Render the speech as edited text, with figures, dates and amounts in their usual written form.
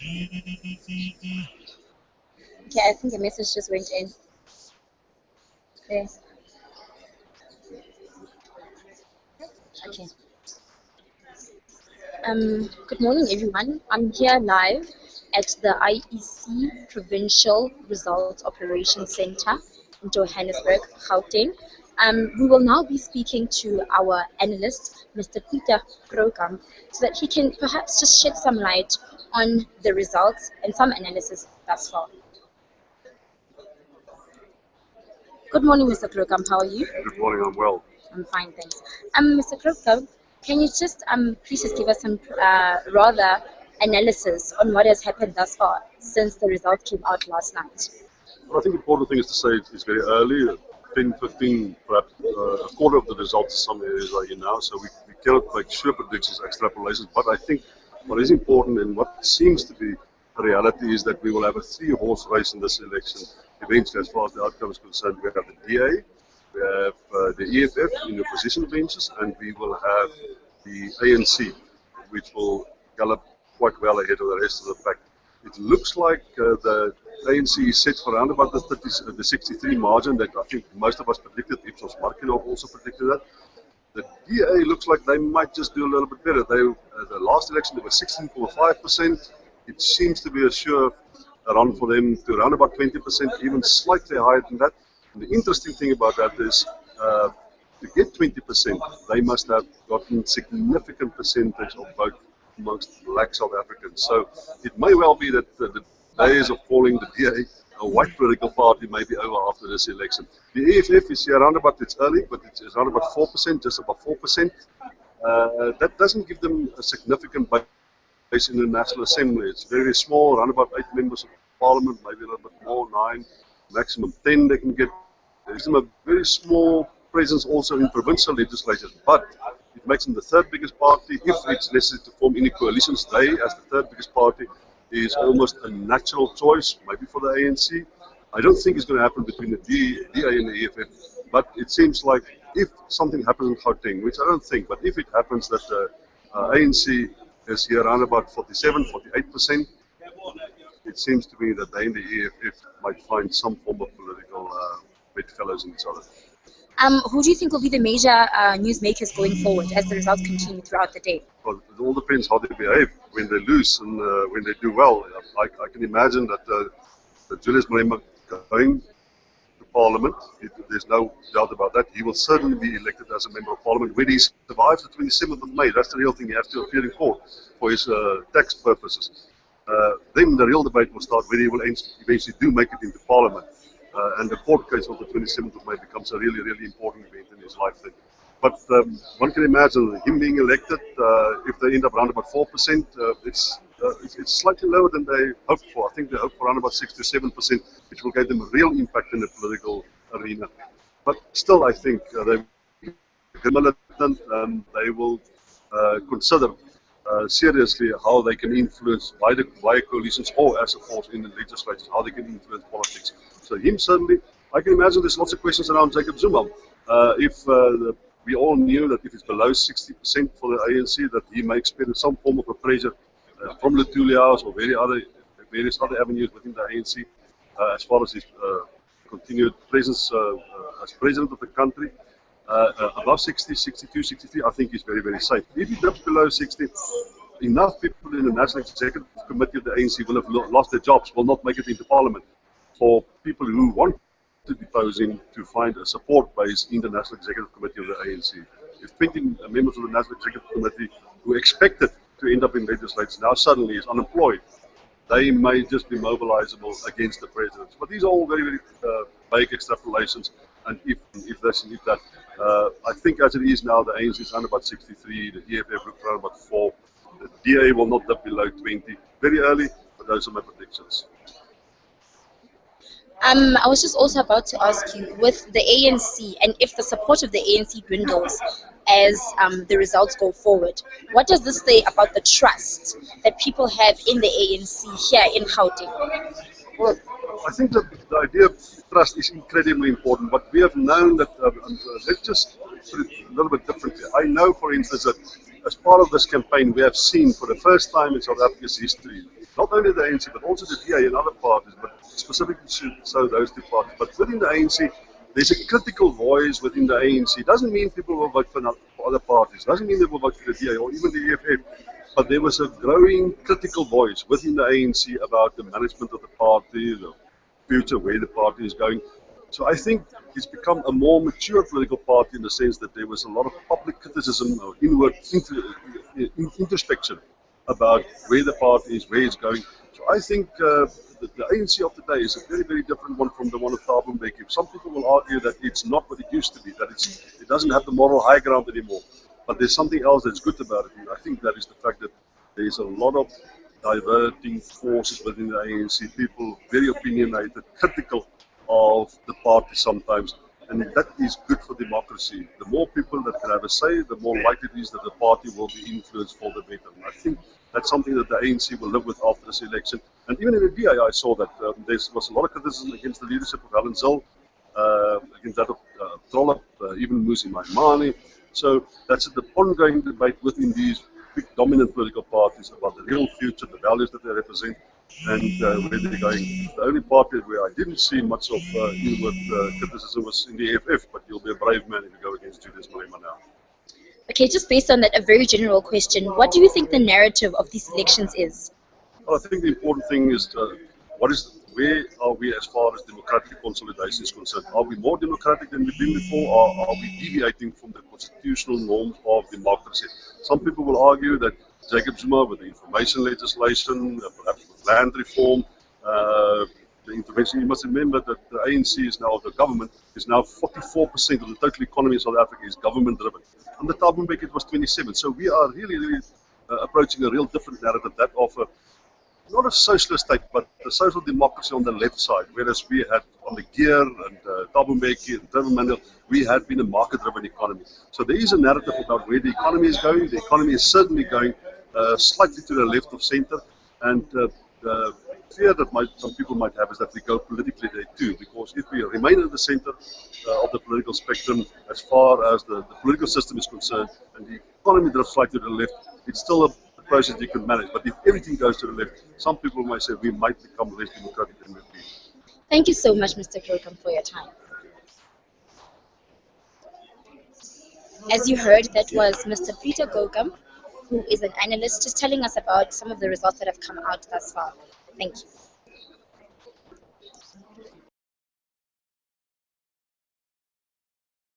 Okay, I think a message just went in. Okay. Okay. Good morning, everyone. I'm here live at the IEC Provincial Results Operations Center in Johannesburg, Gauteng. We will now be speaking to our analyst, Mr. Piet Croucamp, so that he can perhaps just shed some light on the results and some analysis thus far. Good morning, Mr. Croucamp. How are you? Good morning, I'm well. I'm fine, thanks. Mr. Croucamp, can you just please just give us some rather analysis on what has happened thus far since the results came out last night? Well, I think the important thing is to say it's very early, 10, 15, perhaps a quarter of the results in some areas are in now, so we cannot make sure predictions, extrapolations, but I think what is important and what seems to be a reality is that we will have a three-horse race in this election. Eventually, as far as the outcome is concerned, we have the DA, we have the EFF in the opposition benches, and we will have the ANC, which will gallop quite well ahead of the rest of the pack. It looks like the ANC is set for around about the 63 margin that I think most of us predicted. Ipsos Markino also predicted that. The DA looks like they might just do a little bit better. The last election they were 16.5%. It seems to be a sure run for them to around about 20%, even slightly higher than that. And the interesting thing about that is to get 20%, they must have gotten significant percentage of vote amongst black South Africans. So it may well be that the days of calling the DA a white political party may be over after this election. The EFF is here around about, it's early, but it's around about 4%, just about 4%. That doesn't give them a significant base in the National Assembly. It's very small, around about 8 members of Parliament, maybe a little bit more, 9, maximum 10 they can get. There's a very small presence also in provincial legislatures, but it makes them the third biggest party. If it's necessary to form any coalitions, they, as the third biggest party, is almost a natural choice, maybe for the ANC. I don't think it's going to happen between the DA and the EFF, but it seems like if something happens in Gauteng, which I don't think, but if it happens that the ANC is here around about 47, 48%, it seems to me that they and the EFF might find some form of political bedfellows in each other. Who do you think will be the major newsmakers going forward as the results continue throughout the day? Well, it all depends how they behave when they lose and when they do well. I can imagine that Julius Malema going to Parliament, there's no doubt about that. He will certainly be elected as a member of Parliament when he survives the 27th of May. That's the real thing. He has to appear in court for his tax purposes. Then the real debate will start when he will eventually do make it into Parliament. And the court case of the 27th of May becomes a really, really important event in his life then. But one can imagine him being elected, if they end up around about 4%, it's slightly lower than they hoped for. I think they hoped for around about 6 to 7%, which will give them a real impact in the political arena. But still, I think they militant and they will consider seriously how they can influence via coalitions or as a force in the legislatures, how they can influence politics. So him certainly, I can imagine there's lots of questions around Jacob Zuma. We all knew that if it's below 60% for the ANC, that he may experience some form of a pressure from Lutulia House or various other avenues within the ANC as far as his continued presence as president of the country. Above 60, 62, 63, I think is very, very safe. If he drops below 60, enough people in the National Executive Committee of the ANC will have lost their jobs, will not make it into Parliament. For people who want to depose him to find a support base in the National Executive Committee of the ANC. If 20 members of the National Executive Committee who expected to end up in legislatures now suddenly is unemployed, they may just be mobilizable against the president. But these are all very, very vague extrapolations. And if that, I think as it is now, the ANC is around about 63, the EFF looks around about 4, the DA will not dip below 20. Very early, but those are my predictions. I was just also about to ask you, with the ANC, and if the support of the ANC dwindles as the results go forward, what does this say about the trust that people have in the ANC here in Gauteng? Well, I think that the idea of trust is incredibly important, but we have known that, let's just put it a little bit differently. I know, for instance, that as part of this campaign, we have seen for the first time in South Africa's history not only the ANC, but also the DA and other parties, but specifically so those two parties. But within the ANC, there's a critical voice within the ANC. It doesn't mean people will vote for other parties. It doesn't mean they will vote for the DA or even the EFF. But there was a growing critical voice within the ANC about the management of the party, the future, where the party is going. So I think it's become a more mature political party in the sense that there was a lot of public criticism or inward introspection about where the party is, where it's going. So I think the ANC of today is a very, very different one from the one of Thabo Mbeki. Some people will argue that it's not what it used to be, that it doesn't have the moral high ground anymore. But there's something else that's good about it. And I think that is the fact that there's a lot of diverting forces within the ANC, people very opinionated, critical of the party sometimes, and that is good for democracy. The more people that can have a say, the more likely it is that the party will be influenced for the better. And I think that's something that the ANC will live with after this election. And even in the DA, I saw that there was a lot of criticism against the leadership of Alan Zil, against that of Trollop, even Musi Maimane. So that's the ongoing debate within these big dominant political parties about the real future, the values that they represent, and where they're going. The only party where I didn't see much of inward criticism was in the EFF, but you'll be a brave man if you go against Julius Malema now. Okay, just based on that, a very general question. What do you think the narrative of these elections is? Well, I think the important thing is where are we as far as democratic consolidation is concerned? Are we more democratic than we've been before, or are we deviating from the constitutional norms of democracy? Some people will argue that Jacob Zuma, with the information legislation, perhaps with land reform, the intervention, you must remember that the ANC is now, the government, is now 44% of the total economy in South Africa is government driven. Under Thabo Mbeki it was 27%. So we are really approaching a real different narrative that of not a socialist state, but the social democracy on the left side, whereas we had on the Gear and Thabo Mbeki and Trevor Manuel, we had been a market-driven economy. So there is a narrative about where the economy is going. The economy is certainly going slightly to the left of centre, and the fear that some people might have is that we go politically there too, because if we remain at the centre of the political spectrum as far as the political system is concerned, and the economy drifts slightly to the left, it's still a process you can manage. But if everything goes to the left, some people might say we might become less democratic than we've been. Thank you so much, Mr. Croucamp, for your time. As you heard, that was Mr. Piet Croucamp, who is an analyst, just telling us about some of the results that have come out thus far. Thank you.